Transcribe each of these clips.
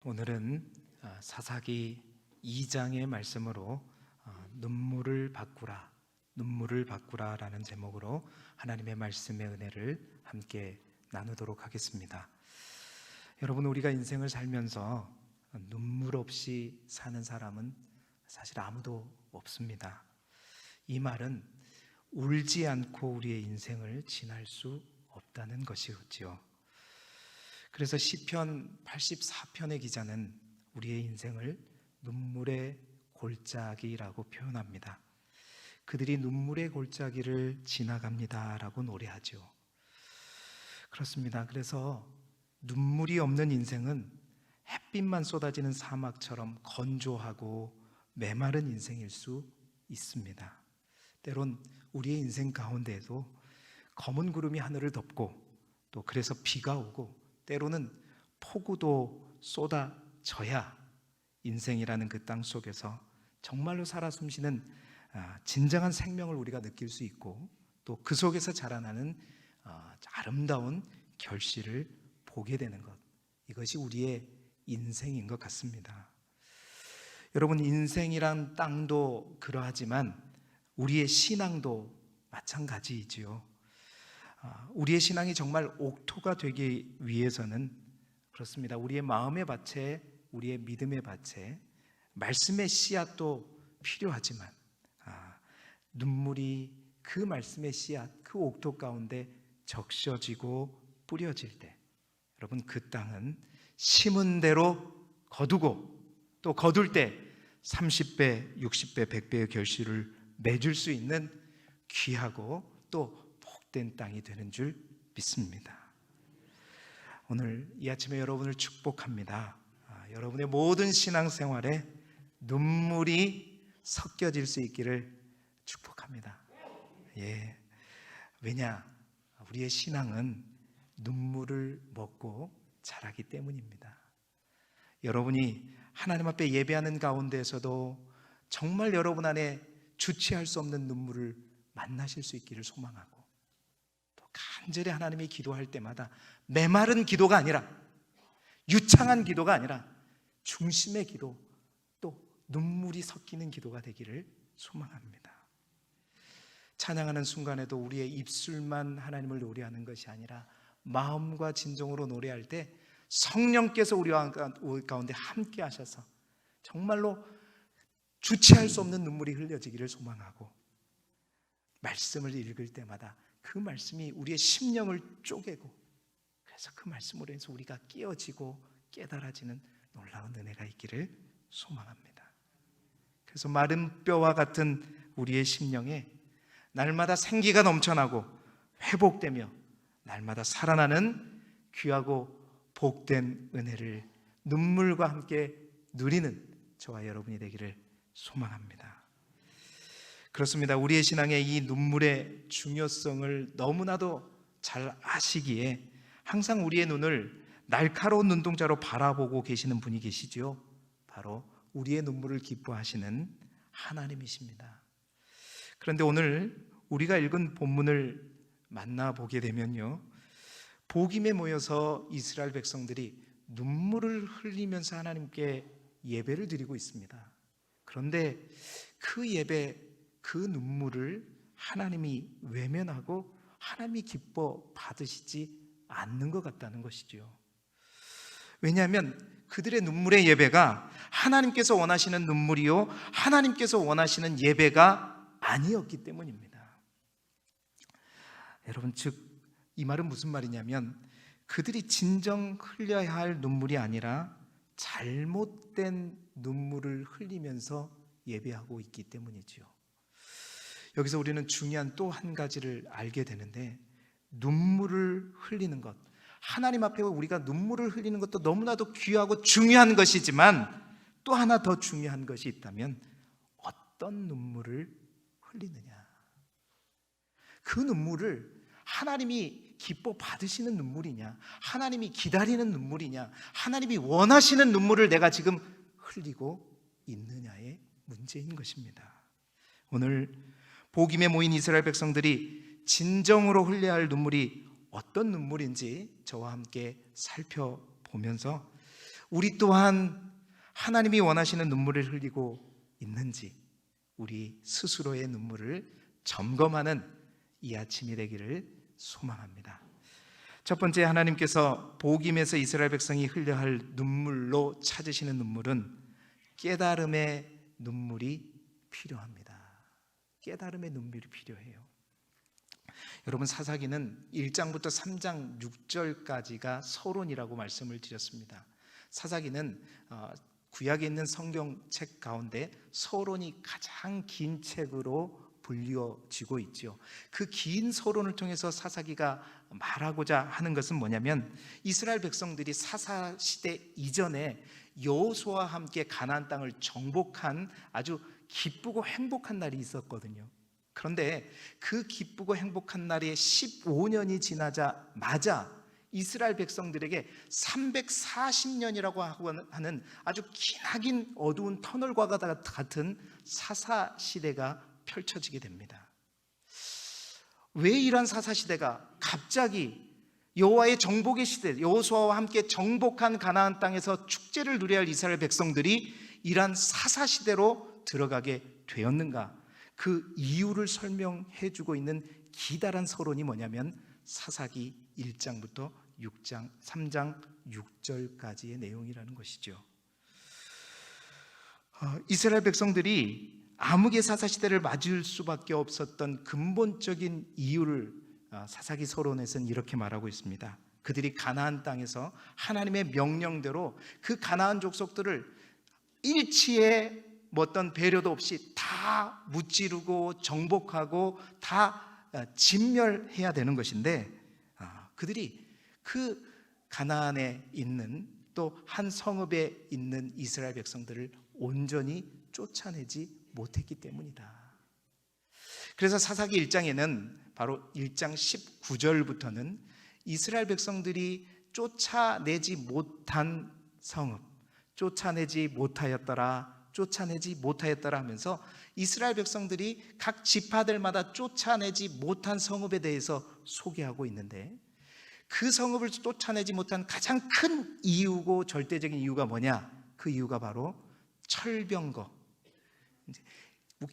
오늘은 사사기 2장의 말씀으로 눈물을 바꾸라 라는 제목으로 하나님의 말씀의 은혜를 함께 나누도록 하겠습니다. 여러분, 우리가 인생을 살면서 눈물 없이 사는 사람은 사실 아무도 없습니다. 이 말은 울지 않고 우리의 인생을 지날 수 없다는 것이었지요. 그래서 시편 84편의 기자는 우리의 인생을 눈물의 골짜기라고 표현합니다. 그들이 눈물의 골짜기를 지나갑니다 라고 노래하죠. 그렇습니다. 그래서 눈물이 없는 인생은 햇빛만 쏟아지는 사막처럼 건조하고 메마른 인생일 수 있습니다. 때론 우리의 인생 가운데에도 검은 구름이 하늘을 덮고, 또 그래서 비가 오고, 때로는 폭우도 쏟아져야 인생이라는 그 땅 속에서 정말로 살아 숨쉬는 진정한 생명을 우리가 느낄 수 있고, 또 그 속에서 자라나는 아름다운 결실을 보게 되는 것, 이것이 우리의 인생인 것 같습니다. 여러분, 인생이란 땅도 그러하지만 우리의 신앙도 마찬가지이지요. 우리의 신앙이 정말 옥토가 되기 위해서는 그렇습니다. 우리의 마음의 밭에, 우리의 믿음의 밭에 말씀의 씨앗도 필요하지만 눈물이 그 말씀의 씨앗, 그 옥토 가운데 적셔지고 뿌려질 때, 여러분, 그 땅은 심은 대로 거두고, 또 거둘 때 30배, 60배, 100배의 결실을 맺을 수 있는 귀하고 또 복된 땅이 되는 줄 믿습니다. 오늘 이 아침에 여러분을 축복합니다. 여러분의 모든 신앙생활에 눈물이 섞여질 수 있기를 축복합니다. 왜냐? 우리의 신앙은 눈물을 먹고 자라기 때문입니다. 여러분이 하나님 앞에 예배하는 가운데에서도 정말 여러분 안에 주체할 수 없는 눈물을 만나실 수 있기를 소망하고, 간절히 하나님이 기도할 때마다 메마른 기도가 아니라, 유창한 기도가 아니라 중심의 기도, 또 눈물이 섞이는 기도가 되기를 소망합니다. 찬양하는 순간에도 우리의 입술만 하나님을 노래하는 것이 아니라 마음과 진정으로 노래할 때 성령께서 우리 가운데 함께 하셔서 정말로 주체할 수 없는 눈물이 흘려지기를 소망하고, 말씀을 읽을 때마다 그 말씀이 우리의 심령을 쪼개고, 그래서 그 말씀으로 해서 우리가 깨어지고 깨달아지는 놀라운 은혜가 있기를 소망합니다. 그래서 마른 뼈와 같은 우리의 심령에 날마다 생기가 넘쳐나고 회복되며 날마다 살아나는 귀하고 복된 은혜를 눈물과 함께 누리는 저와 여러분이 되기를 소망합니다. 그렇습니다. 우리의 신앙의 이 눈물의 중요성을 너무나도 잘 아시기에 항상 우리의 눈을 날카로운 눈동자로 바라보고 계시는 분이 계시죠. 바로 우리의 눈물을 기뻐하시는 하나님이십니다. 그런데 오늘 우리가 읽은 본문을 만나보게 되면요, 복임에 모여서 이스라엘 백성들이 눈물을 흘리면서 하나님께 예배를 드리고 있습니다. 그런데 그 예배, 그 눈물을 하나님이 외면하고 하나님이 기뻐 받으시지 않는 것 같다는 것이죠. 왜냐하면 그들의 눈물의 예배가 하나님께서 원하시는 눈물이요, 하나님께서 원하시는 예배가 아니었기 때문입니다. 여러분, 즉 이 말은 무슨 말이냐면, 그들이 진정 흘려야 할 눈물이 아니라 잘못된 눈물을 흘리면서 예배하고 있기 때문이지요. 여기서 우리는 중요한 또 한 가지를 알게 되는데, 눈물을 흘리는 것, 하나님 앞에 우리가 눈물을 흘리는 것도 너무나도 귀하고 중요한 것이지만, 또 하나 더 중요한 것이 있다면 어떤 눈물을 흘리느냐, 그 눈물을 하나님이 기뻐 받으시는 눈물이냐, 하나님이 기다리는 눈물이냐, 하나님이 원하시는 눈물을 내가 지금 흘리고 있느냐의 문제인 것입니다. 오늘 복임에 모인 이스라엘 백성들이 진정으로 흘려야 할 눈물이 어떤 눈물인지 저와 함께 살펴보면서 우리 또한 하나님이 원하시는 눈물을 흘리고 있는지 우리 스스로의 눈물을 점검하는 이 아침이 되기를 소망합니다. 첫 번째, 하나님께서 복임에서 이스라엘 백성이 흘려야 할 눈물로 찾으시는 눈물은 깨달음의 눈물이 필요합니다. 깨달음의 눈물이 필요해요. 여러분, 사사기는 1장부터 3장 6절까지가 서론이라고 말씀을 드렸습니다. 사사기는 구약에 있는 성경책 가운데 서론이 가장 긴 책으로 불리워지고 있죠. 그 긴 서론을 통해서 사사기가 말하고자 하는 것은 뭐냐면, 이스라엘 백성들이 사사 시대 이전에 여호수아와 함께 가나안 땅을 정복한 아주 기쁘고 행복한 날이 있었거든요. 그런데 그 기쁘고 행복한 날이 15년이 지나자마자 이스라엘 백성들에게 340년이라고 하는 아주 기나긴 어두운 터널과 같은 사사 시대가 펼쳐지게 됩니다. 왜 이러한 사사 시대가 갑자기 여호와의 정복의 시대, 여호수아와 함께 정복한 가나안 땅에서 축제를 누려야 할 이스라엘 백성들이 이러한 사사 시대로 들어가게 되었는가? 그 이유를 설명해 주고 있는 기다란 서론이 뭐냐면 사사기 1장부터 3장 6절까지의 내용이라는 것이죠. 이스라엘 백성들이 암흑의 사사시대를 맞을 수밖에 없었던 근본적인 이유를 사사기 서론에서는 이렇게 말하고 있습니다. 그들이 가나안 땅에서 하나님의 명령대로 그 가나안 족속들을 일치에 어떤 배려도 없이 다 무찌르고 정복하고 다 진멸해야 되는 것인데, 그들이 그 가나안에 있는 또 한 성읍에 있는 이스라엘 백성들을 온전히 쫓아내지 못했기 때문이다. 그래서 사사기 1장에는 바로 1장 19절부터는 이스라엘 백성들이 쫓아내지 못한 성읍, 쫓아내지 못하였더라 하면서 이스라엘 백성들이 각 지파들마다 쫓아내지 못한 성읍에 대해서 소개하고 있는데, 그 성읍을 쫓아내지 못한 가장 큰 이유고 절대적인 이유가 뭐냐? 그 이유가 바로 철병거,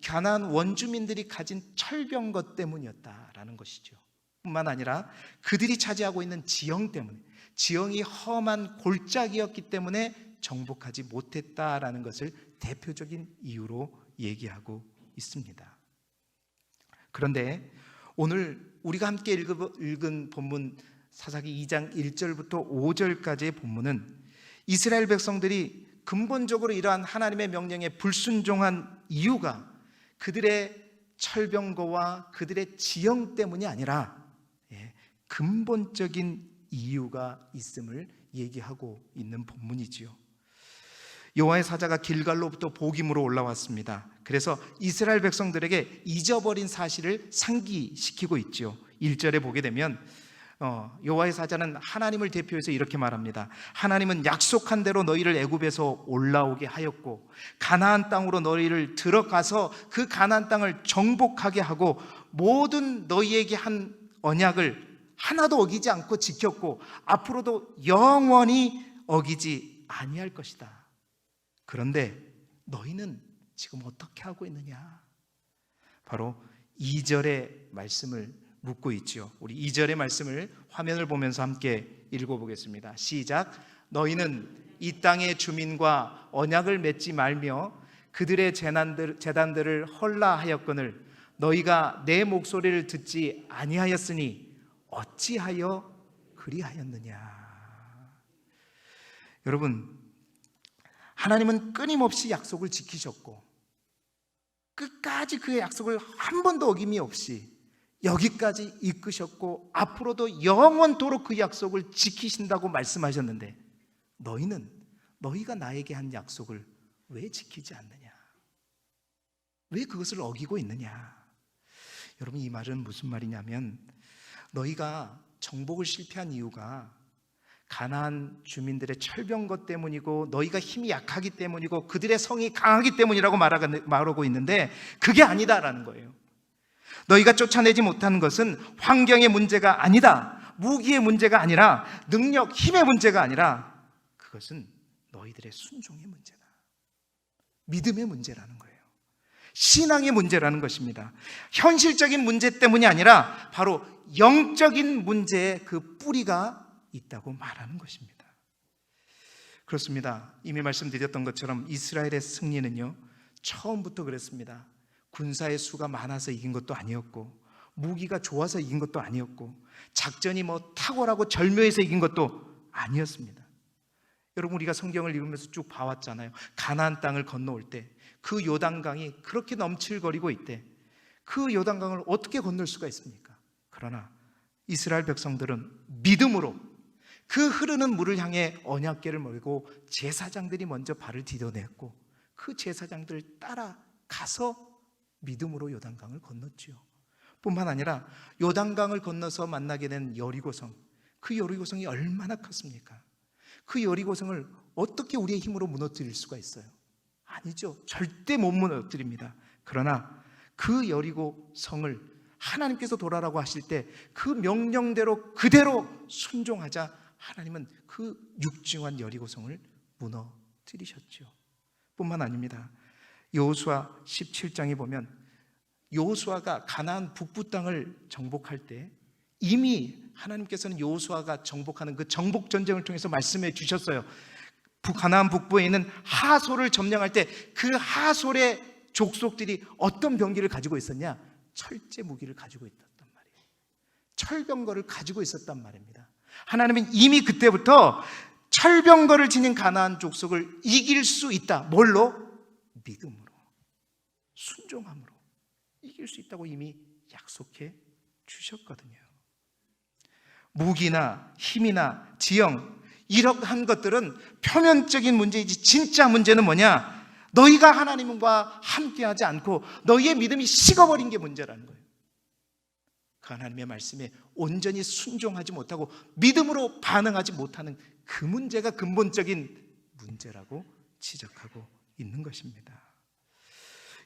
가나안 원주민들이 가진 철병거 때문이었다라는 것이죠. 뿐만 아니라 그들이 차지하고 있는 지형 때문에, 지형이 험한 골짜기였기 때문에 정복하지 못했다라는 것을 대표적인 이유로 얘기하고 있습니다. 그런데 오늘 우리가 함께 읽은 본문 사사기 2장 1절부터 5절까지의 본문은 이스라엘 백성들이 근본적으로 이러한 하나님의 명령에 불순종한 이유가 그들의 철병거와 그들의 지형 때문이 아니라 근본적인 이유가 있음을 얘기하고 있는 본문이지요. 여호와의 사자가 길갈로부터 복임으로 올라왔습니다. 그래서 이스라엘 백성들에게 잊어버린 사실을 상기시키고 있죠. 1절에 보게 되면 여호와의 사자는 하나님을 대표해서 이렇게 말합니다. 하나님은 약속한 대로 너희를 애굽에서 올라오게 하였고 가나안 땅으로 너희를 들어가서 그 가나안 땅을 정복하게 하고 모든 너희에게 한 언약을 하나도 어기지 않고 지켰고 앞으로도 영원히 어기지 아니할 것이다. 그런데 너희는 지금 어떻게 하고 있느냐? 바로 2절의 말씀을 묻고 있죠. 우리 2절의 말씀을 화면을 보면서 함께 읽어보겠습니다. 시작. 너희는 이 땅의 주민과 언약을 맺지 말며 그들의 제단들을 헐라하였거늘 너희가 내 목소리를 듣지 아니하였으니 어찌하여 그리하였느냐? 여러분, 하나님은 끊임없이 약속을 지키셨고 끝까지 그의 약속을 한 번도 어김이 없이 여기까지 이끄셨고 앞으로도 영원토록 그 약속을 지키신다고 말씀하셨는데 너희가 나에게 한 약속을 왜 지키지 않느냐? 왜 그것을 어기고 있느냐? 여러분, 이 말은 무슨 말이냐면 너희가 정복을 실패한 이유가 가나안 주민들의 철병거 때문이고 너희가 힘이 약하기 때문이고 그들의 성이 강하기 때문이라고 말하고 있는데 그게 아니다라는 거예요. 너희가 쫓아내지 못하는 것은 환경의 문제가 아니다. 무기의 문제가 아니라 능력, 힘의 문제가 아니라 그것은 너희들의 순종의 문제다. 믿음의 문제라는 거예요. 신앙의 문제라는 것입니다. 현실적인 문제 때문이 아니라 바로 영적인 문제의 그 뿌리가 있다고 말하는 것입니다. 그렇습니다. 이미 말씀드렸던 것처럼 이스라엘의 승리는요, 처음부터 그랬습니다. 군사의 수가 많아서 이긴 것도 아니었고, 무기가 좋아서 이긴 것도 아니었고, 작전이 탁월하고 절묘해서 이긴 것도 아니었습니다. 여러분, 우리가 성경을 읽으면서 쭉 봐왔잖아요. 가나안 땅을 건너올 때 그 요단강이 그렇게 넘칠거리고 있대. 그 요단강을 어떻게 건널 수가 있습니까? 그러나 이스라엘 백성들은 믿음으로 그 흐르는 물을 향해 언약궤를 몰고 제사장들이 먼저 발을 디뎌냈고, 그 제사장들을 따라가서 믿음으로 요단강을 건넜지요. 뿐만 아니라 요단강을 건너서 만나게 된 여리고성, 그 여리고성이 얼마나 컸습니까? 그 여리고성을 어떻게 우리의 힘으로 무너뜨릴 수가 있어요? 아니죠. 절대 못 무너뜨립니다. 그러나 그 여리고성을 하나님께서 돌아라고 하실 때 그 명령대로 그대로 순종하자 하나님은 그 육중한 여리고성을 무너뜨리셨죠. 뿐만 아닙니다. 여호수아 17장에 보면 여호수아가 가나안 북부 땅을 정복할 때 이미 하나님께서는 여호수아가 정복하는 그 정복 전쟁을 통해서 말씀해 주셨어요. 가나안 북부에 있는 하솔을 점령할 때 그 하솔의 족속들이 어떤 병기를 가지고 있었냐? 철제 무기를 가지고 있었단 말이에요. 철병거를 가지고 있었단 말입니다. 하나님은 이미 그때부터 철병거를 지닌 가나안 족속을 이길 수 있다. 뭘로? 믿음으로, 순종함으로 이길 수 있다고 이미 약속해 주셨거든요. 무기나 힘이나 지형, 이러한 것들은 표면적인 문제이지 진짜 문제는 뭐냐? 너희가 하나님과 함께하지 않고 너희의 믿음이 식어버린 게 문제라는 거예요. 그 하나님의 말씀에 온전히 순종하지 못하고 믿음으로 반응하지 못하는 그 문제가 근본적인 문제라고 지적하고 있는 것입니다.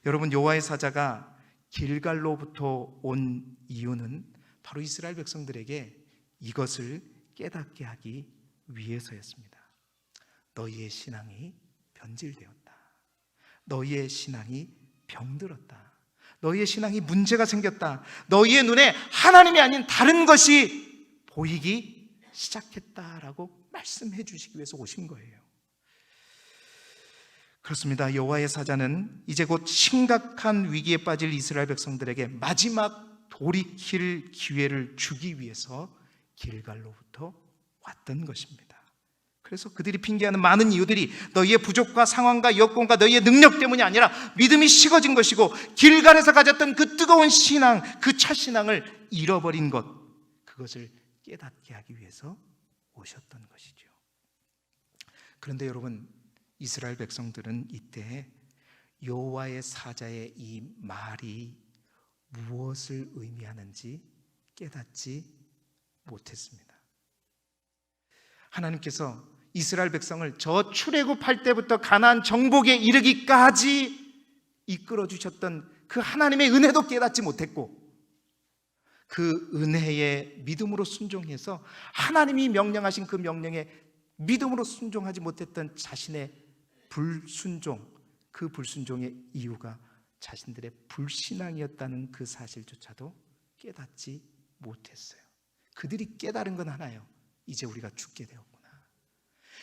여러분, 여호와의 사자가 길갈로부터 온 이유는 바로 이스라엘 백성들에게 이것을 깨닫게 하기 위해서였습니다. 너희의 신앙이 변질되었다. 너희의 신앙이 병들었다. 너희의 신앙이 문제가 생겼다. 너희의 눈에 하나님이 아닌 다른 것이 보이기 시작했다라고 말씀해 주시기 위해서 오신 거예요. 그렇습니다. 여호와의 사자는 이제 곧 심각한 위기에 빠질 이스라엘 백성들에게 마지막 돌이킬 기회를 주기 위해서 길갈로부터 왔던 것입니다. 그래서 그들이 핑계하는 많은 이유들이 너희의 부족과 상황과 여건과 너희의 능력 때문이 아니라 믿음이 식어진 것이고 길갈에서 가졌던 그 뜨거운 신앙, 그 첫 신앙을 잃어버린 것, 그것을 깨닫게 하기 위해서 오셨던 것이죠. 그런데 여러분, 이스라엘 백성들은 이때 여호와의 사자의 이 말이 무엇을 의미하는지 깨닫지 못했습니다. 하나님께서 이스라엘 백성을 저 출애굽할 때부터 가나안 정복에 이르기까지 이끌어 주셨던 그 하나님의 은혜도 깨닫지 못했고, 그 은혜에 믿음으로 순종해서 하나님이 명령하신 그 명령에 믿음으로 순종하지 못했던 자신의 불순종, 그 불순종의 이유가 자신들의 불신앙이었다는 그 사실조차도 깨닫지 못했어요. 그들이 깨달은 건 하나예요. 이제 우리가 죽게 되었구나.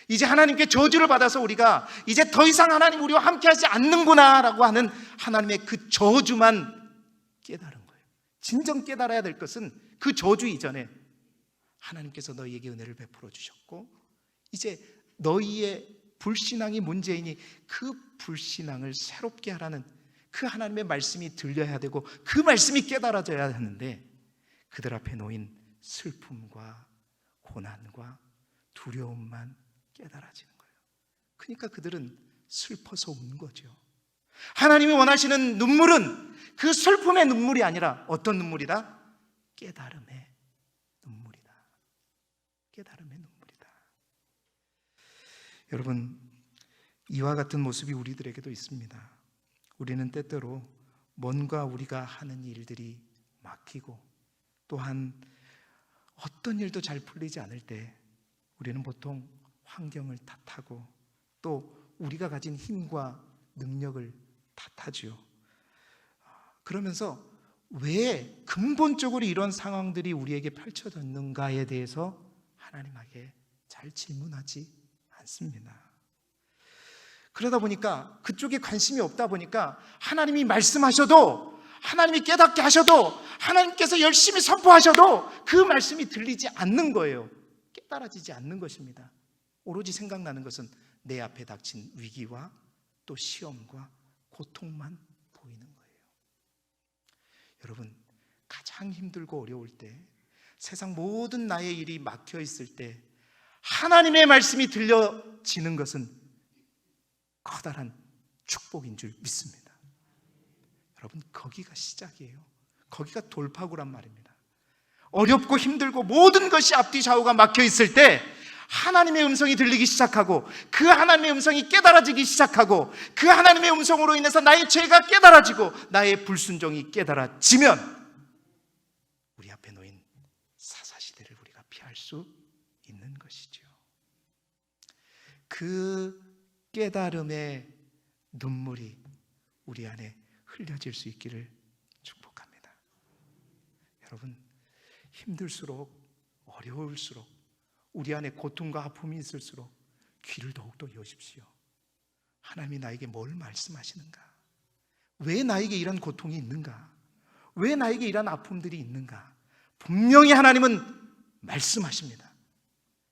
이제 하나님께 저주를 받아서 우리가 이제 더 이상 하나님 우리와 함께하지 않는구나 라고 하는 하나님의 그 저주만 깨달은 거예요. 진정 깨달아야 될 것은 그 저주 이전에 하나님께서 너희에게 은혜를 베풀어 주셨고, 이제 너희의 불신앙이 문제이니 그 불신앙을 새롭게 하라는 그 하나님의 말씀이 들려야 되고 그 말씀이 깨달아져야 하는데, 그들 앞에 놓인 슬픔과 고난과 두려움만 깨달아지는 거예요. 그러니까 그들은 슬퍼서 우는 거죠. 하나님이 원하시는 눈물은 그 슬픔의 눈물이 아니라 어떤 눈물이다? 깨달음의 눈물이다. 깨달음의 눈물이다. 여러분, 이와 같은 모습이 우리들에게도 있습니다. 우리는 때때로 뭔가 우리가 하는 일들이 막히고 또한 어떤 일도 잘 풀리지 않을 때 우리는 보통 환경을 탓하고 또 우리가 가진 힘과 능력을 탓하죠. 그러면서 왜 근본적으로 이런 상황들이 우리에게 펼쳐졌는가에 대해서 하나님에게 잘 질문하지 않습니다. 그러다 보니까 그쪽에 관심이 없다 보니까 하나님이 말씀하셔도, 하나님이 깨닫게 하셔도, 하나님께서 열심히 선포하셔도 그 말씀이 들리지 않는 거예요. 깨달아지지 않는 것입니다. 오로지 생각나는 것은 내 앞에 닥친 위기와 또 시험과 고통만 보이는 거예요. 여러분, 가장 힘들고 어려울 때, 세상 모든 나의 일이 막혀 있을 때 하나님의 말씀이 들려지는 것은 커다란 축복인 줄 믿습니다. 여러분, 거기가 시작이에요. 거기가 돌파구란 말입니다. 어렵고 힘들고 모든 것이 앞뒤 좌우가 막혀 있을 때 하나님의 음성이 들리기 시작하고, 그 하나님의 음성이 깨달아지기 시작하고, 그 하나님의 음성으로 인해서 나의 죄가 깨달아지고 나의 불순종이 깨달아지면 우리 앞에 놓인 사사시대를 우리가 피할 수 있는 것이죠. 그 깨달음의 눈물이 우리 안에 흘려질 수 있기를 축복합니다. 여러분, 힘들수록, 어려울수록, 우리 안에 고통과 아픔이 있을수록 귀를 더욱더 여십시오. 하나님이 나에게 뭘 말씀하시는가? 왜 나에게 이런 고통이 있는가? 왜 나에게 이런 아픔들이 있는가? 분명히 하나님은 말씀하십니다.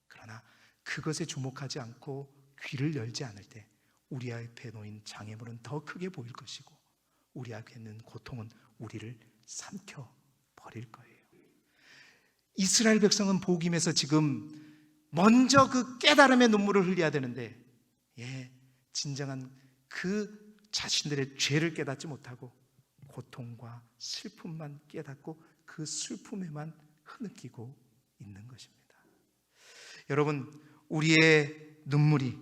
그러나 그것에 주목하지 않고 귀를 열지 않을 때 우리 앞에 놓인 장애물은 더 크게 보일 것이고, 우리 앞에 있는 고통은 우리를 삼켜버릴 거예요. 이스라엘 백성은 복임에서 지금 먼저 그 깨달음의 눈물을 흘려야 되는데, 진정한 그 자신들의 죄를 깨닫지 못하고 고통과 슬픔만 깨닫고 그 슬픔에만 흐느끼고 있는 것입니다. 여러분, 우리의 눈물이,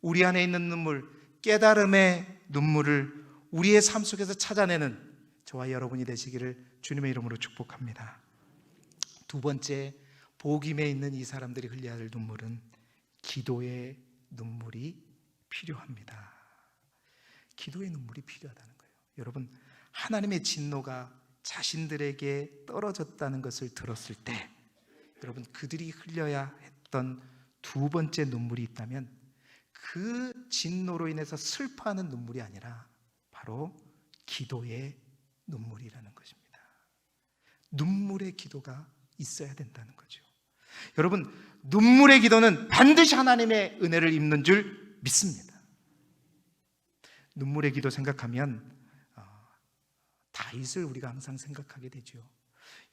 우리 안에 있는 눈물, 깨달음의 눈물을 우리의 삶 속에서 찾아내는 저와 여러분이 되시기를 주님의 이름으로 축복합니다. 두 번째, 복임에 있는 이 사람들이 흘려야 할 눈물은 기도의 눈물이 필요합니다. 기도의 눈물이 필요하다는 거예요. 여러분, 하나님의 진노가 자신들에게 떨어졌다는 것을 들었을 때, 여러분, 그들이 흘려야 했던 두 번째 눈물이 있다면 그 진노로 인해서 슬퍼하는 눈물이 아니라 바로 기도의 눈물이라는 것입니다. 눈물의 기도가 있어야 된다는 거죠. 여러분, 눈물의 기도는 반드시 하나님의 은혜를 입는 줄 믿습니다. 눈물의 기도 생각하면 다윗을 우리가 항상 생각하게 되죠.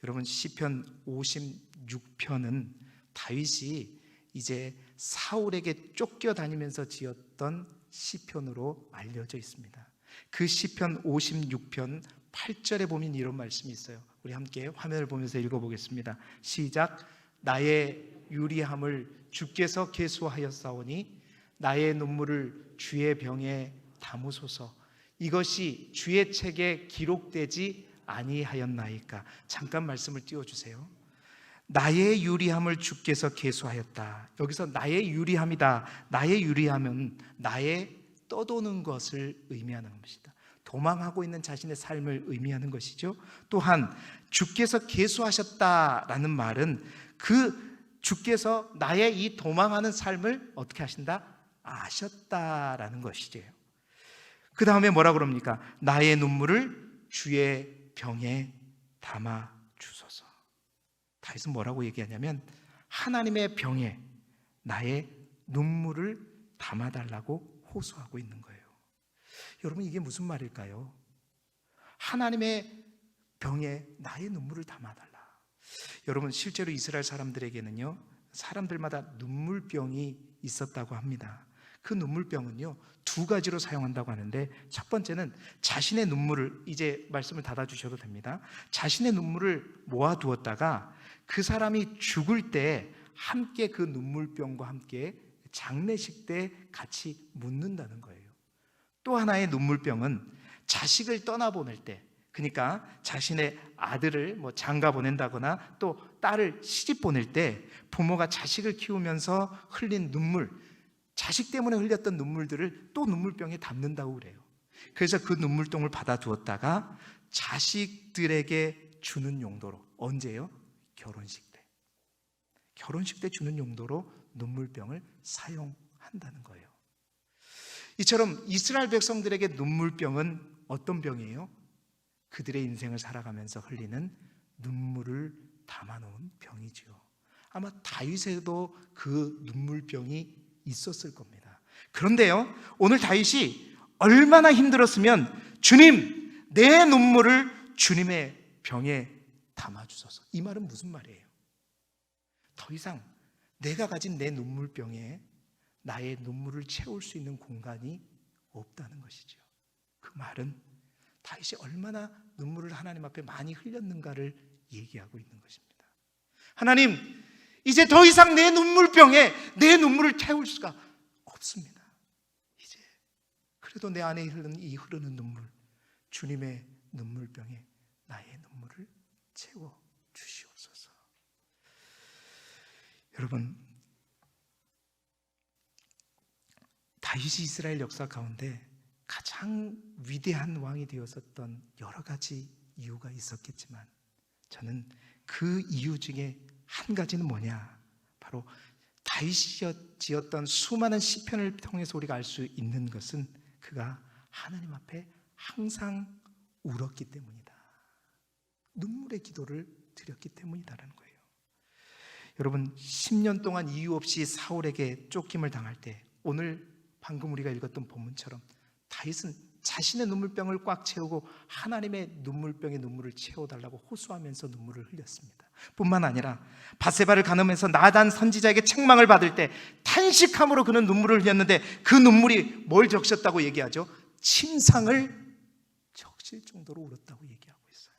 여러분, 시편 56편은 다윗이 이제 사울에게 쫓겨다니면서 지었던 시편으로 알려져 있습니다. 그 시편 56편 8절에 보면 이런 말씀이 있어요. 우리 함께 화면을 보면서 읽어보겠습니다. 시작. 나의 유리함을 주께서 계수하였사오니 나의 눈물을 주의 병에 담으소서. 이것이 주의 책에 기록되지 아니하였나이까. 잠깐 말씀을 띄워주세요. 나의 유리함을 주께서 계수하였다. 여기서 나의 유리함이다. 나의 유리함은 나의 떠도는 것을 의미하는 것이다. 도망하고 있는 자신의 삶을 의미하는 것이죠. 또한 주께서 계수하셨다라는 말은 그 주께서 나의 이 도망하는 삶을 어떻게 하신다? 아셨다라는 것이죠. 그 다음에 뭐라 그럽니까? 나의 눈물을 주의 병에 담아 주소서. 다윗은 뭐라고 얘기하냐면 하나님의 병에 나의 눈물을 담아달라고 호소하고 있는 거예요. 여러분, 이게 무슨 말일까요? 하나님의 병에 나의 눈물을 담아달라. 여러분, 실제로 이스라엘 사람들에게는요, 사람들마다 눈물병이 있었다고 합니다. 그 눈물병은요, 두 가지로 사용한다고 하는데, 첫 번째는 자신의 눈물을, 이제 말씀을 닫아주셔도 됩니다. 자신의 눈물을 모아두었다가 그 사람이 죽을 때 함께 그 눈물병과 함께 장례식 때 같이 묻는다는 거예요. 또 하나의 눈물병은 자식을 떠나보낼 때, 그러니까 자신의 아들을 장가 보낸다거나 또 딸을 시집 보낼 때 부모가 자식을 키우면서 흘린 눈물, 자식 때문에 흘렸던 눈물들을 또 눈물병에 담는다고 그래요. 그래서 그 눈물똥을 받아두었다가 자식들에게 주는 용도로, 언제요? 결혼식 때. 결혼식 때 주는 용도로 눈물병을 사용한다는 거예요. 이처럼 이스라엘 백성들에게 눈물병은 어떤 병이에요? 그들의 인생을 살아가면서 흘리는 눈물을 담아놓은 병이지요. 아마 다윗에도 그 눈물병이 있었을 겁니다. 그런데요, 오늘 다윗이 얼마나 힘들었으면 주님, 내 눈물을 주님의 병에 담아주소서. 이 말은 무슨 말이에요? 더 이상 내가 가진 내 눈물병에 나의 눈물을 채울 수 있는 공간이 없다는 것이죠. 그 말은 다윗이 얼마나 눈물을 하나님 앞에 많이 흘렸는가를 얘기하고 있는 것입니다. 하나님, 이제 더 이상 내 눈물병에 내 눈물을 채울 수가 없습니다. 이제 그래도 내 안에 흐르는 눈물, 주님의 눈물병에 나의 눈물을 채워 주시옵소서. 여러분, 다윗이 이스라엘 역사 가운데 가장 위대한 왕이 되었었던 여러 가지 이유가 있었겠지만, 저는 그 이유 중에 한 가지는 뭐냐, 바로 다윗이 지었던 수많은 시편을 통해서 우리가 알 수 있는 것은 그가 하나님 앞에 항상 울었기 때문이다. 눈물의 기도를 드렸기 때문이다라는 거예요. 여러분, 10년 동안 이유 없이 사울에게 쫓김을 당할 때, 오늘 방금 우리가 읽었던 본문처럼 다윗은 자신의 눈물병을 꽉 채우고 하나님의 눈물병에 눈물을 채워달라고 호소하면서 눈물을 흘렸습니다. 뿐만 아니라 밧세바를 간음해서 나단 선지자에게 책망을 받을 때 탄식함으로 그는 눈물을 흘렸는데, 그 눈물이 뭘 적셨다고 얘기하죠? 침상을 적실 정도로 울었다고 얘기하고 있어요.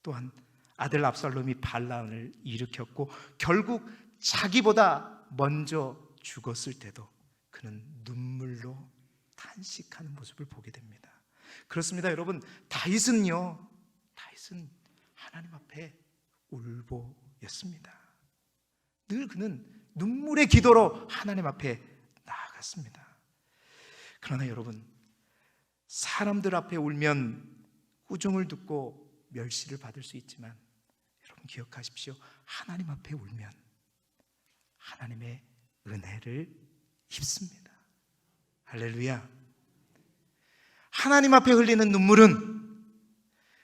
또한 아들 압살롬이 반란을 일으켰고 결국 자기보다 먼저 죽었을 때도 그는 눈물로 탄식하는 모습을 보게 됩니다. 그렇습니다, 여러분. 다윗은 하나님 앞에 울보였습니다. 늘 그는 눈물의 기도로 하나님 앞에 나아갔습니다. 그러나 여러분, 사람들 앞에 울면 꾸중을 듣고 멸시를 받을 수 있지만, 여러분 기억하십시오. 하나님 앞에 울면 하나님의 은혜를 입습니다. 할렐루야. 하나님 앞에 흘리는 눈물은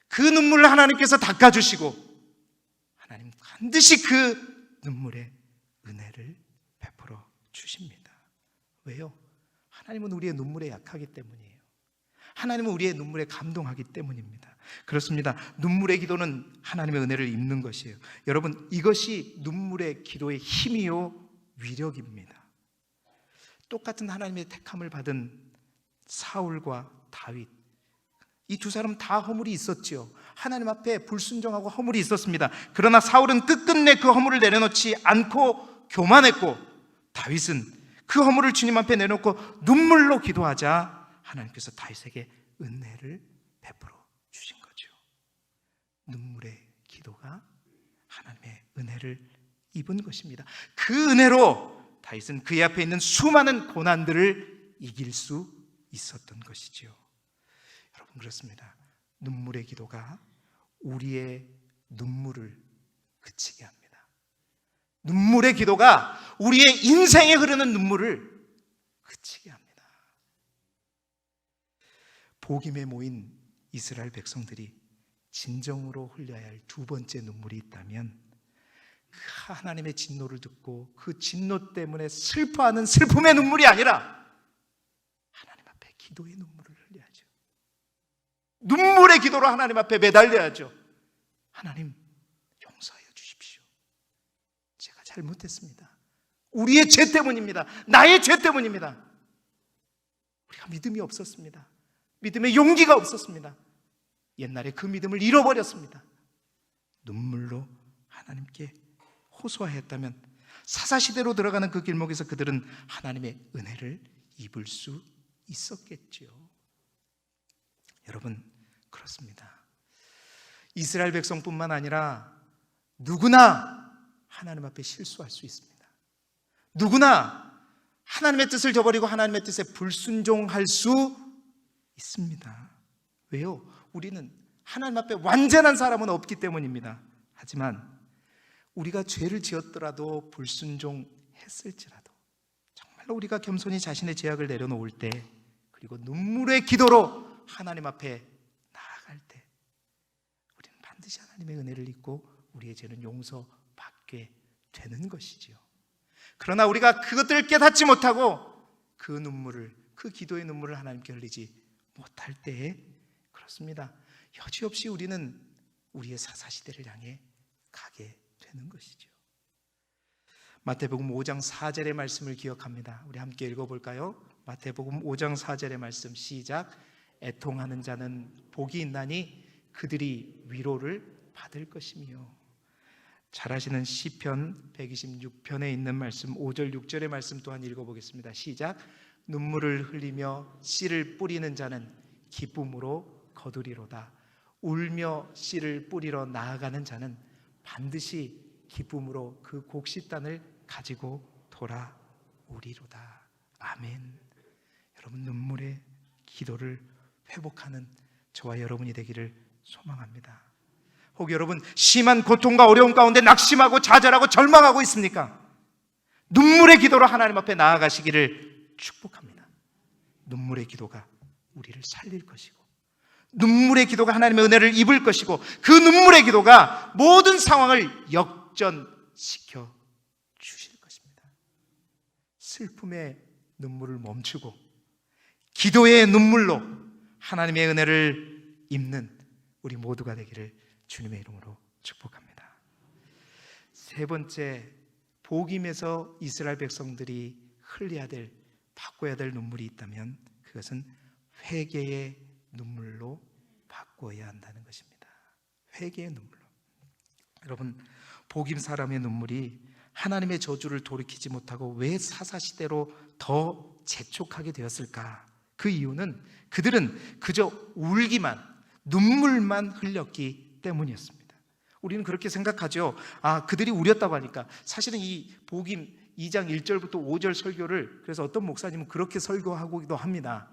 그 눈물을 하나님께서 닦아주시고, 하나님 반드시 그 눈물에 은혜를 베풀어 주십니다. 왜요? 하나님은 우리의 눈물에 약하기 때문이에요. 하나님은 우리의 눈물에 감동하기 때문입니다. 그렇습니다. 눈물의 기도는 하나님의 은혜를 입는 것이에요. 여러분, 이것이 눈물의 기도의 힘이요 위력입니다. 똑같은 하나님의 택함을 받은 사울과 다윗, 이 두 사람 다 허물이 있었지요. 하나님 앞에 불순종하고 허물이 있었습니다. 그러나 사울은 끝끝내 그 허물을 내려놓지 않고 교만했고, 다윗은 그 허물을 주님 앞에 내놓고 눈물로 기도하자 하나님께서 다윗에게 은혜를 베풀어 주신 거죠. 눈물의 기도가 하나님의 은혜를 입은 것입니다. 그 은혜로 다윗은 그의 앞에 있는 수많은 고난들을 이길 수 있었던 것이지요. 여러분, 그렇습니다. 눈물의 기도가 우리의 눈물을 그치게 합니다. 눈물의 기도가 우리의 인생에 흐르는 눈물을 그치게 합니다. 복임에 모인 이스라엘 백성들이 진정으로 흘려야 할 두 번째 눈물이 있다면, 그 하나님의 진노를 듣고 그 진노 때문에 슬퍼하는 슬픔의 눈물이 아니라 하나님 앞에 기도의 눈물을 흘려야죠. 눈물의 기도로 하나님 앞에 매달려야죠. 하나님, 용서하여 주십시오. 제가 잘못했습니다. 우리의 죄 때문입니다. 나의 죄 때문입니다. 우리가 믿음이 없었습니다. 믿음의 용기가 없었습니다. 옛날에 그 믿음을 잃어버렸습니다. 눈물로 하나님께 호소하였다면 사사시대로 들어가는 그 길목에서 그들은 하나님의 은혜를 입을 수 있었겠지요. 여러분, 그렇습니다. 이스라엘 백성뿐만 아니라 누구나 하나님 앞에 실수할 수 있습니다. 누구나 하나님의 뜻을 저버리고 하나님의 뜻에 불순종할 수 있습니다. 왜요? 우리는 하나님 앞에 완전한 사람은 없기 때문입니다. 하지만 우리가 죄를 지었더라도 불순종했을지라도 정말로 우리가 겸손히 자신의 죄악을 내려놓을 때, 그리고 눈물의 기도로 하나님 앞에 나아갈 때, 우리는 반드시 하나님의 은혜를 입고 우리의 죄는 용서받게 되는 것이지요. 그러나 우리가 그것들을 깨닫지 못하고 그 눈물을, 그 기도의 눈물을 하나님께 흘리지 못할 때에, 그렇습니다, 여지없이 우리는 우리의 사사시대를 향해 가게 되는 것이죠. 마태복음 5장 4절의 말씀을 기억합니다. 우리 함께 읽어볼까요? 마태복음 5장 4절의 말씀, 시작. 애통하는 자는 복이 있나니 그들이 위로를 받을 것이며. 잘 아시는 시편 126편에 있는 말씀 5절 6절의 말씀 또한 읽어보겠습니다. 시작. 눈물을 흘리며 씨를 뿌리는 자는 기쁨으로 거두리로다. 울며 씨를 뿌리러 나아가는 자는 반드시 기쁨으로 그 곡식단을 가지고 돌아오리로다. 아멘. 여러분, 눈물의 기도를 회복하는 저와 여러분이 되기를 소망합니다. 혹 여러분, 심한 고통과 어려움 가운데 낙심하고 좌절하고 절망하고 있습니까? 눈물의 기도로 하나님 앞에 나아가시기를 축복합니다. 눈물의 기도가 우리를 살릴 것이고, 눈물의 기도가 하나님의 은혜를 입을 것이고, 그 눈물의 기도가 모든 상황을 역전시켜 주실 것입니다. 슬픔의 눈물을 멈추고 기도의 눈물로 하나님의 은혜를 입는 우리 모두가 되기를 주님의 이름으로 축복합니다. 세 번째, 복임에서 이스라엘 백성들이 흘려야 될, 바꿔야 될 눈물이 있다면 그것은 회개의 눈물로 바꿔야 한다는 것입니다. 회개의 눈물로. 여러분, 복임 사람의 눈물이 하나님의 저주를 돌이키지 못하고 왜 사사시대로 더 재촉하게 되었을까? 그 이유는 그들은 그저 울기만, 눈물만 흘렸기 때문이었습니다. 우리는 그렇게 생각하죠. 그들이 울였다고 하니까. 사실은 이 복임 2장 1절부터 5절 설교를, 그래서 어떤 목사님은 그렇게 설교하기도 합니다.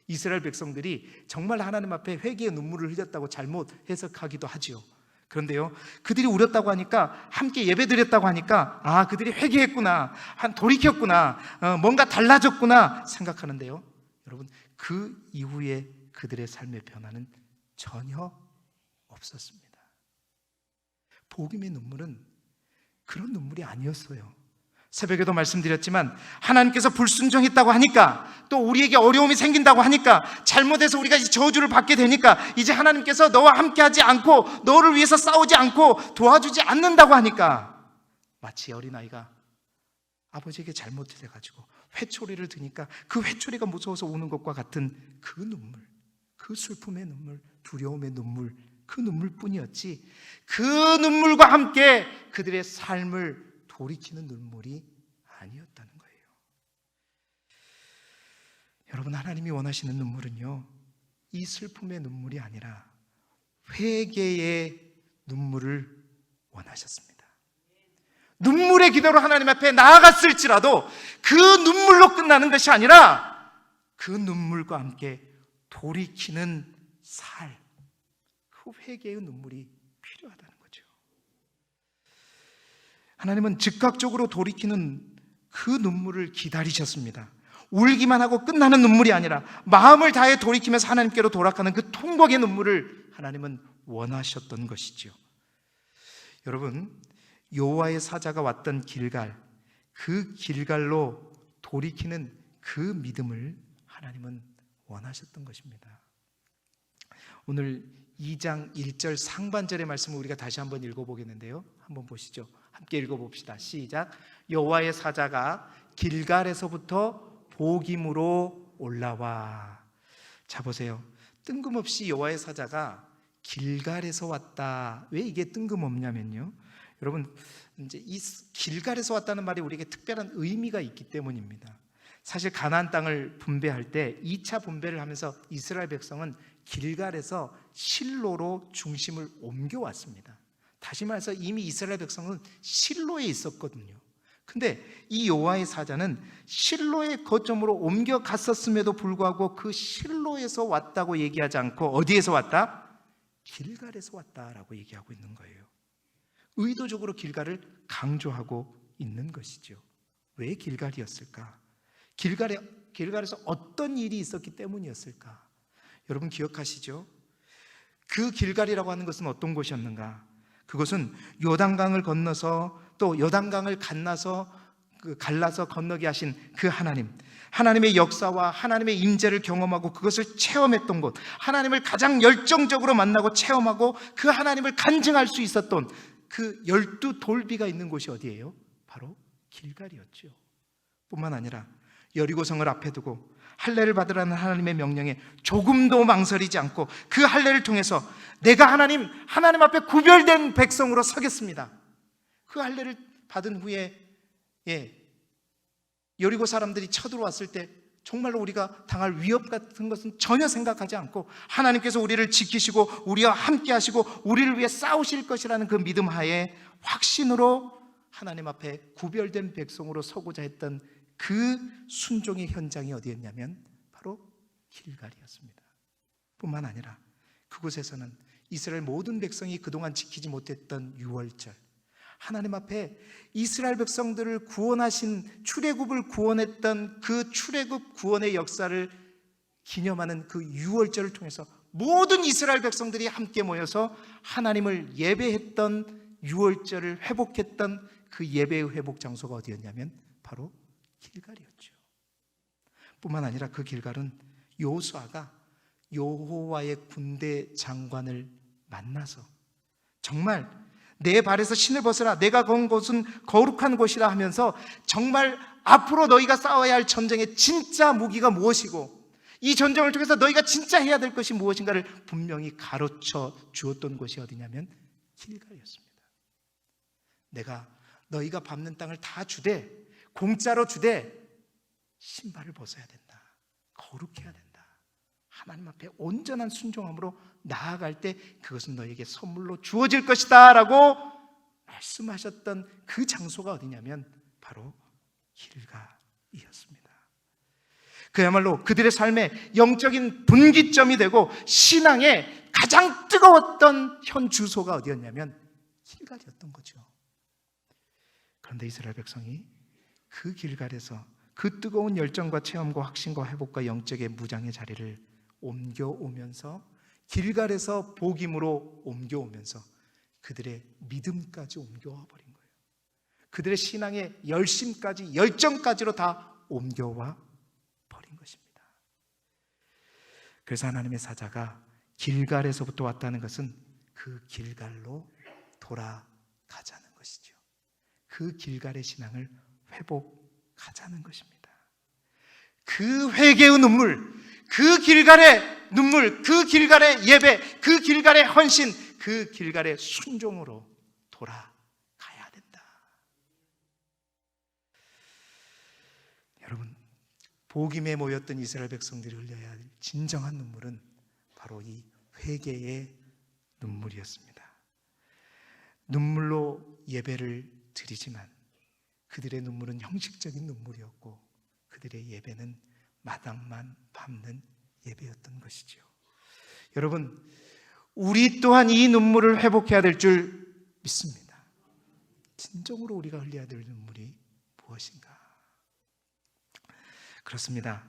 이스라엘 백성들이 정말 하나님 앞에 회개의 눈물을 흘렸다고 잘못 해석하기도 하지요. 그런데요, 그들이 울었다고 하니까, 함께 예배드렸다고 하니까 그들이 회개했구나, 돌이켰구나, 뭔가 달라졌구나 생각하는데요, 여러분, 그 이후에 그들의 삶의 변화는 전혀 없었습니다. 복음의 눈물은 그런 눈물이 아니었어요. 새벽에도 말씀드렸지만 하나님께서 불순종했다고 하니까, 또 우리에게 어려움이 생긴다고 하니까, 잘못해서 우리가 저주를 받게 되니까 이제 하나님께서 너와 함께하지 않고 너를 위해서 싸우지 않고 도와주지 않는다고 하니까, 마치 어린아이가 아버지에게 잘못해가지고 회초리를 드니까 그 회초리가 무서워서 우는 것과 같은 그 눈물, 그 슬픔의 눈물, 두려움의 눈물, 그 눈물뿐이었지, 그 눈물과 함께 그들의 삶을 돌이키는 눈물이 아니었다는 거예요. 여러분, 하나님이 원하시는 눈물은요, 이 슬픔의 눈물이 아니라 회개의 눈물을 원하셨습니다. 눈물의 기도로 하나님 앞에 나아갔을지라도 그 눈물로 끝나는 것이 아니라 그 눈물과 함께 돌이키는 살, 그 회개의 눈물이 필요하다는 거죠. 하나님은 즉각적으로 돌이키는 그 눈물을 기다리셨습니다. 울기만 하고 끝나는 눈물이 아니라 마음을 다해 돌이키면서 하나님께로 돌아가는 그 통곡의 눈물을 하나님은 원하셨던 것이지요. 여러분, 여호와의 사자가 왔던 길갈, 그 길갈로 돌이키는 그 믿음을 하나님은 원하셨던 것입니다. 오늘 2장 1절 상반절의 말씀을 우리가 다시 한번 읽어보겠는데요, 한번 보시죠. 함께 읽어봅시다. 시작. 여호와의 사자가 길갈에서부터 복임으로 올라와. 자, 보세요. 뜬금없이 여호와의 사자가 길갈에서 왔다. 왜 이게 뜬금없냐면요, 여러분, 이제 이 길갈에서 왔다는 말이 우리에게 특별한 의미가 있기 때문입니다. 사실 가나안 땅을 분배할 때 2차 분배를 하면서 이스라엘 백성은 길갈에서 실로로 중심을 옮겨왔습니다. 다시 말해서 이미 이스라엘 백성은 실로에 있었거든요. 근데 이 여호와의 사자는 실로의 거점으로 옮겨갔었음에도 불구하고 그 실로에서 왔다고 얘기하지 않고 어디에서 왔다? 길갈에서 왔다라고 얘기하고 있는 거예요. 의도적으로 길갈을 강조하고 있는 것이죠. 왜 길갈이었을까? 길갈에서 어떤 일이 있었기 때문이었을까? 여러분 기억하시죠? 그 길갈이라고 하는 것은 어떤 곳이었는가? 그것은 요단강을 건너서 또 요단강을 갈라서 건너게 하신 그 하나님의 역사와 하나님의 임재를 경험하고 그것을 체험했던 곳, 하나님을 가장 열정적으로 만나고 체험하고 그 하나님을 간증할 수 있었던 그 12 돌비가 있는 곳이 어디예요? 바로 길갈이었죠. 뿐만 아니라 여리고성을 앞에 두고 할례를 받으라는 하나님의 명령에 조금도 망설이지 않고 그 할례를 통해서 내가 하나님 앞에 구별된 백성으로 서겠습니다. 그 할례를 받은 후에 여리고 사람들이 쳐들어왔을 때 정말로 우리가 당할 위협 같은 것은 전혀 생각하지 않고 하나님께서 우리를 지키시고 우리와 함께 하시고 우리를 위해 싸우실 것이라는 그 믿음 하에 확신으로 하나님 앞에 구별된 백성으로 서고자 했던 그 순종의 현장이 어디였냐면 바로 길갈이었습니다. 뿐만 아니라 그곳에서는 이스라엘 모든 백성이 그동안 지키지 못했던 유월절, 하나님 앞에 이스라엘 백성들을 구원하신 출애굽을 구원했던 그 출애굽 구원의 역사를 기념하는 그 유월절을 통해서 모든 이스라엘 백성들이 함께 모여서 하나님을 예배했던 유월절을 회복했던 그 예배의 회복 장소가 어디였냐면 바로 길갈이었죠. 뿐만 아니라 그 길갈은 여호수아가 여호와의 군대 장관을 만나서 정말 내 발에서 신을 벗으라, 내가 건 곳은 거룩한 곳이라 하면서 정말 앞으로 너희가 싸워야 할 전쟁의 진짜 무기가 무엇이고 이 전쟁을 통해서 너희가 진짜 해야 될 것이 무엇인가를 분명히 가르쳐 주었던 곳이 어디냐면 길갈이었습니다. 내가 너희가 밟는 땅을 다 주되, 공짜로 주되 신발을 벗어야 된다, 거룩해야 된다, 하나님 앞에 온전한 순종함으로 나아갈 때 그것은 너에게 선물로 주어질 것이다 라고 말씀하셨던 그 장소가 어디냐면 바로 길갈이었습니다. 그야말로 그들의 삶의 영적인 분기점이 되고 신앙의 가장 뜨거웠던 현 주소가 어디였냐면 길갈이었던 거죠. 그런데 이스라엘 백성이 그 길갈에서 그 뜨거운 열정과 체험과 확신과 회복과 영적의 무장의 자리를 옮겨오면서 길갈에서 복임으로 옮겨오면서 그들의 믿음까지 옮겨와 버린 거예요. 그들의 신앙의 열심까지, 열정까지로 다 옮겨와 버린 것입니다. 그래서 하나님의 사자가 길갈에서부터 왔다는 것은 그 길갈로 돌아가자는 것이죠. 그 길갈의 신앙을 회복하자는 것입니다. 그 회개의 눈물, 그 길갈의 눈물, 그 길갈의 예배, 그 길갈의 헌신, 그 길갈의 순종으로 돌아가야 된다. 여러분, 복임에 모였던 이스라엘 백성들이 흘려야 할 진정한 눈물은 바로 이 회개의 눈물이었습니다. 눈물로 예배를 드리지만 그들의 눈물은 형식적인 눈물이었고 그들의 예배는 마당만 밟는 예배였던 것이죠. 여러분, 우리 또한 이 눈물을 회복해야 될 줄 믿습니다. 진정으로 우리가 흘려야 될 눈물이 무엇인가? 그렇습니다.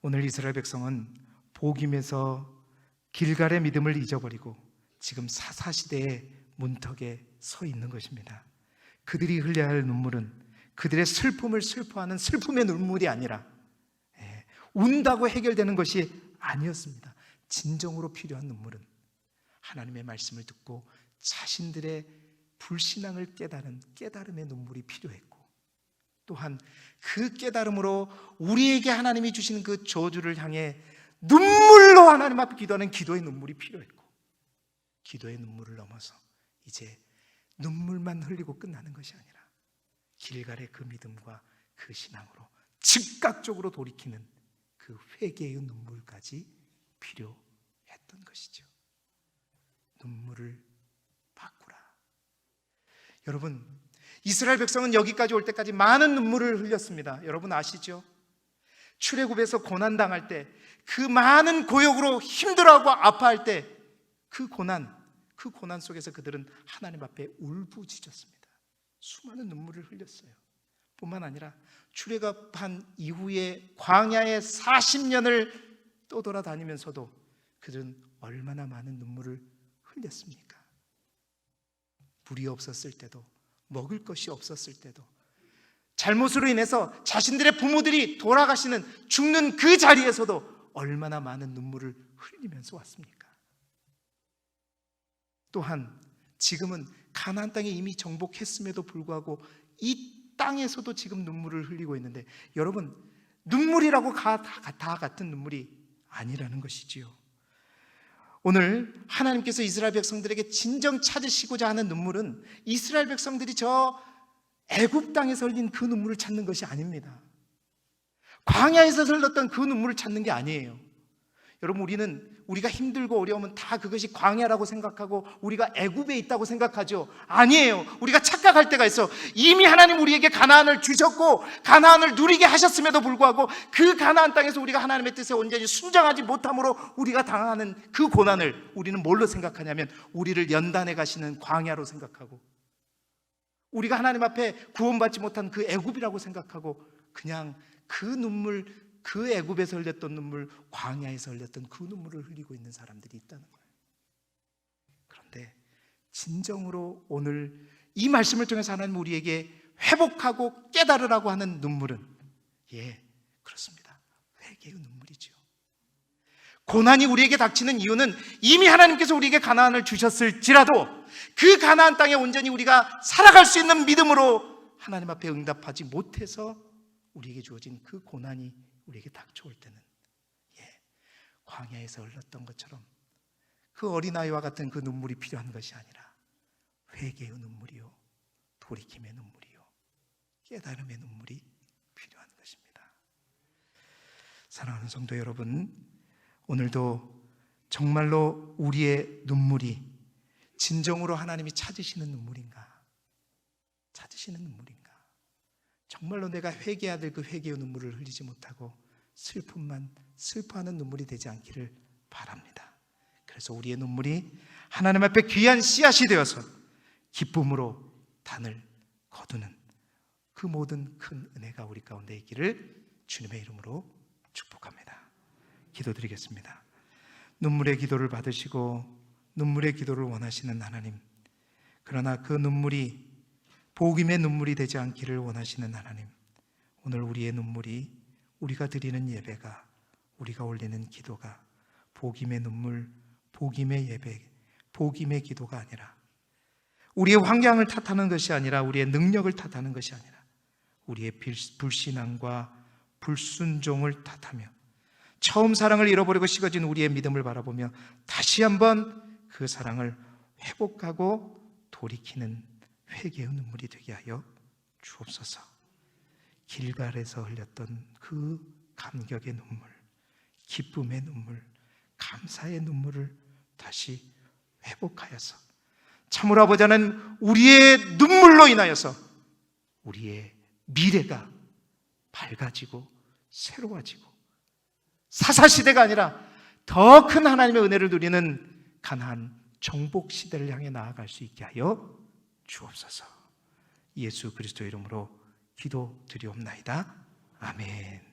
오늘 이스라엘 백성은 복임에서 길갈의 믿음을 잊어버리고 지금 사사시대의 문턱에 서 있는 것입니다. 그들이 흘려야 할 눈물은 그들의 슬픔을 슬퍼하는 슬픔의 눈물이 아니라 운다고 해결되는 것이 아니었습니다. 진정으로 필요한 눈물은 하나님의 말씀을 듣고 자신들의 불신앙을 깨달은 깨달음의 눈물이 필요했고, 또한 그 깨달음으로 우리에게 하나님이 주신 그 저주를 향해 눈물로 하나님 앞에 기도하는 기도의 눈물이 필요했고, 기도의 눈물을 넘어서 이제 눈물만 흘리고 끝나는 것이 아니라 길갈의 그 믿음과 그 신앙으로 즉각적으로 돌이키는 그 회개의 눈물까지 필요했던 것이죠. 눈물을 바꾸라. 여러분, 이스라엘 백성은 여기까지 올 때까지 많은 눈물을 흘렸습니다. 여러분 아시죠? 출애굽에서 고난당할 때, 그 많은 고역으로 힘들어하고 아파할 때 그 고난 속에서 그들은 하나님 앞에 울부짖었습니다. 수많은 눈물을 흘렸어요. 뿐만 아니라 출애굽한 이후에 광야의 40년을 떠돌아다니면서도 그들은 얼마나 많은 눈물을 흘렸습니까? 물이 없었을 때도, 먹을 것이 없었을 때도, 잘못으로 인해서 자신들의 부모들이 돌아가시는, 죽는 그 자리에서도 얼마나 많은 눈물을 흘리면서 왔습니까? 또한 지금은 가나안 땅에 이미 정복했음에도 불구하고 이 땅에서도 지금 눈물을 흘리고 있는데, 여러분, 눈물이라고 다 같은 눈물이 아니라는 것이지요. 오늘 하나님께서 이스라엘 백성들에게 진정 찾으시고자 하는 눈물은 이스라엘 백성들이 저 애굽 땅에서 흘린 그 눈물을 찾는 것이 아닙니다. 광야에서 흘렀던 그 눈물을 찾는 게 아니에요. 여러분, 우리가 힘들고 어려우면 다 그것이 광야라고 생각하고 우리가 애굽에 있다고 생각하죠. 아니에요. 우리가 착각할 때가 있어. 이미 하나님 우리에게 가나안을 주셨고 가나안을 누리게 하셨음에도 불구하고 그 가나안 땅에서 우리가 하나님의 뜻에 온전히 순종하지 못함으로 우리가 당하는 그 고난을 우리는 뭘로 생각하냐면, 우리를 연단해 가시는 광야로 생각하고, 우리가 하나님 앞에 구원받지 못한 그 애굽이라고 생각하고, 그냥 그 눈물, 그 애굽에서 흘렸던 눈물, 광야에서 흘렸던 그 눈물을 흘리고 있는 사람들이 있다는 거예요. 그런데 진정으로 오늘 이 말씀을 통해서 하나님 우리에게 회복하고 깨달으라고 하는 눈물은, 그렇습니다, 회개의 눈물이죠. 고난이 우리에게 닥치는 이유는 이미 하나님께서 우리에게 가나안을 주셨을지라도 그 가나안 땅에 온전히 우리가 살아갈 수 있는 믿음으로 하나님 앞에 응답하지 못해서 우리에게 주어진 그 고난이 우리에게 닥쳐올 때는, 광야에서 흘렀던 것처럼 그 어린아이와 같은 그 눈물이 필요한 것이 아니라 회개의 눈물이요, 돌이킴의 눈물이요, 깨달음의 눈물이 필요한 것입니다. 사랑하는 성도 여러분, 오늘도 정말로 우리의 눈물이 진정으로 하나님이 찾으시는 눈물인가? 찾으시는 눈물인가? 정말로 내가 회개해야 될 그 회개의 눈물을 흘리지 못하고 슬퍼하는 눈물이 되지 않기를 바랍니다. 그래서 우리의 눈물이 하나님 앞에 귀한 씨앗이 되어서 기쁨으로 단을 거두는 그 모든 큰 은혜가 우리 가운데 있기를 주님의 이름으로 축복합니다. 기도드리겠습니다. 눈물의 기도를 받으시고 눈물의 기도를 원하시는 하나님, 그러나 그 눈물이 복음의 눈물이 되지 않기를 원하시는 하나님, 오늘 우리의 눈물이, 우리가 드리는 예배가, 우리가 올리는 기도가 복음의 눈물, 복음의 예배, 복음의 기도가 아니라, 우리의 환경을 탓하는 것이 아니라, 우리의 능력을 탓하는 것이 아니라, 우리의 불신앙과 불순종을 탓하며 처음 사랑을 잃어버리고 식어진 우리의 믿음을 바라보며 다시 한번 그 사랑을 회복하고 돌이키는 회개의 눈물이 되게 하여 주옵소서. 길갈에서 흘렸던 그 감격의 눈물, 기쁨의 눈물, 감사의 눈물을 다시 회복하여서 참으로 아버지 하나님, 우리의 눈물로 인하여서 우리의 미래가 밝아지고 새로워지고 사사시대가 아니라 더 큰 하나님의 은혜를 누리는 가나안 정복시대를 향해 나아갈 수 있게 하여 주옵소서. 예수 그리스도 이름으로 기도드리옵나이다. 아멘.